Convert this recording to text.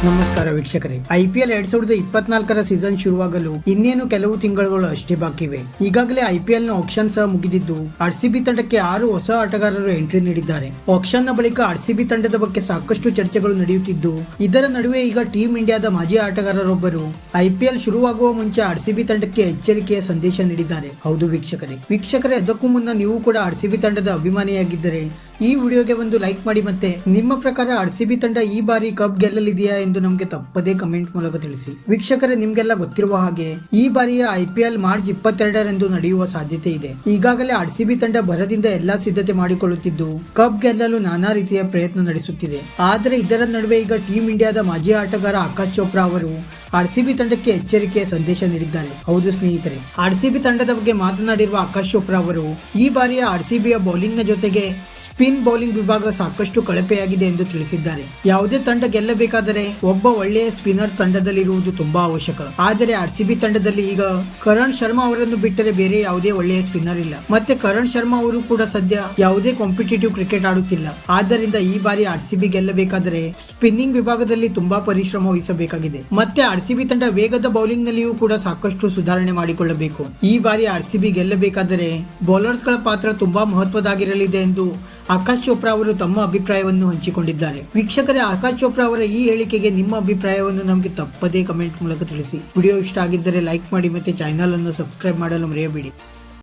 ನಮಸ್ಕಾರ ವೀಕ್ಷಕರೇ, IPL 2024 season ಶುರುವಾಗಲು ಇನ್ನೇನು ಕೆಲವು ತಿಂಗಳುಗಳು ಅಷ್ಟೇ ಬಾಕಿ ಇವೆ. ಈಗಾಗಲೇ IPL ನ ಆಕ್ಷನ್ ಸಹ ಮುಗಿದಿದ್ದು RCB ತಂಡಕ್ಕೆ 6 ಹೊಸ ಆಟಗಾರರು ಎಂಟ್ರಿ ನೀಡಿದ್ದಾರೆ. ಆಕ್ಷನ್ ನ ಬಳಿಕ RCB ತಂಡದ ಬಗ್ಗೆ ಸಾಕಷ್ಟು ಚರ್ಚೆಗಳು ನಡೆಯುತ್ತಿದ್ದು, ಇದರ ನಡುವೆ ಈಗ ಟೀಮ್ ಇಂಡಿಯಾದ ಮಾಜಿ ಆಟಗಾರರೊಬ್ಬರು IPL ಶುರುವಾಗುವ ಮುಂಚೆ RCB ತಂಡಕ್ಕೆ ಎಚ್ಚರಿಕೆಯ ಸಂದೇಶ ನೀಡಿದ್ದಾರೆ. ಹೌದು ವೀಕ್ಷಕರೇ, ಅದಕ್ಕೂ ಮುನ್ನ ನೀವು ಕೂಡ RCB ತಂಡದ ಅಭಿಮಾನಿಯಾಗಿದ್ದರೆ ಈ ವಿಡಿಯೋಗೆ ಒಂದು ಲೈಕ್ ಮಾಡಿ. ಮತ್ತೆ ನಿಮ್ಮ ಪ್ರಕಾರ RCB ತಂಡ ಈ ಬಾರಿ ಕಪ್ ಗೆಲ್ಲಲಿದೆಯಾ ಎಂದು ನಮಗೆ ತಪ್ಪದೇ ಕಮೆಂಟ್ ಮೂಲಕ ತಿಳಿಸಿ. ವೀಕ್ಷಕರೇ, ನಿಮ್ಗೆಲ್ಲ ಗೊತ್ತಿರುವ ಹಾಗೆ ಈ ಬಾರಿಯ IPL ಮಾರ್ಚ್ 22ರಂದು ನಡೆಯುವ ಸಾಧ್ಯತೆ ಇದೆ. ಈಗಾಗಲೇ RCB ತಂಡ ಭರದಿಂದ ಎಲ್ಲಾ ಸಿದ್ಧತೆ ಮಾಡಿಕೊಳ್ಳುತ್ತಿದ್ದು ಕಪ್ ಗೆಲ್ಲಲು ನಾನಾ ರೀತಿಯ ಪ್ರಯತ್ನ ನಡೆಸುತ್ತಿದೆ. ಆದರೆ ಇದರ ನಡುವೆ ಈಗ ಟೀಮ್ ಇಂಡಿಯಾದ ಮಾಜಿ ಆಟಗಾರ ಆಕಾಶ್ ಚೋಪ್ರಾ ಅವರು RCB ತಂಡಕ್ಕೆ ಎಚ್ಚರಿಕೆಯ ಸಂದೇಶ ನೀಡಿದ್ದಾರೆ. ಹೌದು ಸ್ನೇಹಿತರೆ, RCB ತಂಡದ ಬಗ್ಗೆ ಮಾತನಾಡಿರುವ ಆಕಾಶ್ ಚೋಪ್ರಾ ಅವರು ಈ ಬಾರಿಯ RCBಯ ಬೌಲಿಂಗ್ ನ ಜೊತೆಗೆ ಸ್ಪಿನ್ ಬೌಲಿಂಗ್ ವಿಭಾಗ ಸಾಕಷ್ಟು ಕಳಪೆಯಾಗಿದೆ ಎಂದು ತಿಳಿಸಿದ್ದಾರೆ. ಯಾವುದೇ ತಂಡ ಗೆಲ್ಲಬೇಕಾದರೆ ಒಬ್ಬ ಒಳ್ಳೆಯ ಸ್ಪಿನ್ನರ್ ತಂಡದಲ್ಲಿರುವುದು ತುಂಬಾ ಅವಶ್ಯಕ. ಆದರೆ RCB ತಂಡದಲ್ಲಿ ಈಗ ಕರಣ್ ಶರ್ಮಾ ಅವರನ್ನು ಬಿಟ್ಟರೆ ಬೇರೆ ಯಾವುದೇ ಒಳ್ಳೆಯ ಸ್ಪಿನ್ನರ್ ಇಲ್ಲ. ಮತ್ತೆ ಕರಣ್ ಶರ್ಮಾ ಅವರು ಕೂಡ ಸದ್ಯ ಯಾವುದೇ ಕಾಂಪಿಟೇಟಿವ್ ಕ್ರಿಕೆಟ್ ಆಡುತ್ತಿಲ್ಲ. ಆದ್ದರಿಂದ ಈ ಬಾರಿ RCB ಗೆಲ್ಲಬೇಕಾದರೆ ಸ್ಪಿನ್ನಿಂಗ್ ವಿಭಾಗದಲ್ಲಿ ತುಂಬಾ ಪರಿಶ್ರಮ ವಹಿಸಬೇಕಾಗಿದೆ. ಮತ್ತೆ RCB ತಂಡ ವೇಗದ ಬೌಲಿಂಗ್ ನಲ್ಲಿಯೂ ಕೂಡ ಸಾಕಷ್ಟು ಸುಧಾರಣೆ ಮಾಡಿಕೊಳ್ಳಬೇಕು. ಈ ಬಾರಿ RCB ಗೆಲ್ಲಬೇಕಾದರೆ ಬೌಲರ್ಸ್ ಗಳ ಪಾತ್ರ ತುಂಬಾ ಮಹತ್ವದಾಗಿರಲಿದೆ ಎಂದು ಆಕಾಶ್ ಚೋಪ್ರಾ ಅವರು ತಮ್ಮ ಅಭಿಪ್ರಾಯವನ್ನು ಹಂಚಿಕೊಂಡಿದ್ದಾರೆ. ವೀಕ್ಷಕರೇ, ಆಕಾಶ್ ಚೋಪ್ರಾ ಅವರ ಈ ಹೇಳಿಕೆಗೆ ನಿಮ್ಮ ಅಭಿಪ್ರಾಯವನ್ನು ನಮಗೆ ತಪ್ಪದೇ ಕಮೆಂಟ್ ಮೂಲಕ ತಿಳಿಸಿ. ವಿಡಿಯೋ ಇಷ್ಟ ಆಗಿದ್ದರೆ ಲೈಕ್ ಮಾಡಿ ಮತ್ತೆ ಚಾನೆಲ್ ಅನ್ನು ಸಬ್ಸ್ಕ್ರೈಬ್ ಮಾಡಲು ಮರೆಯಬೇಡಿ.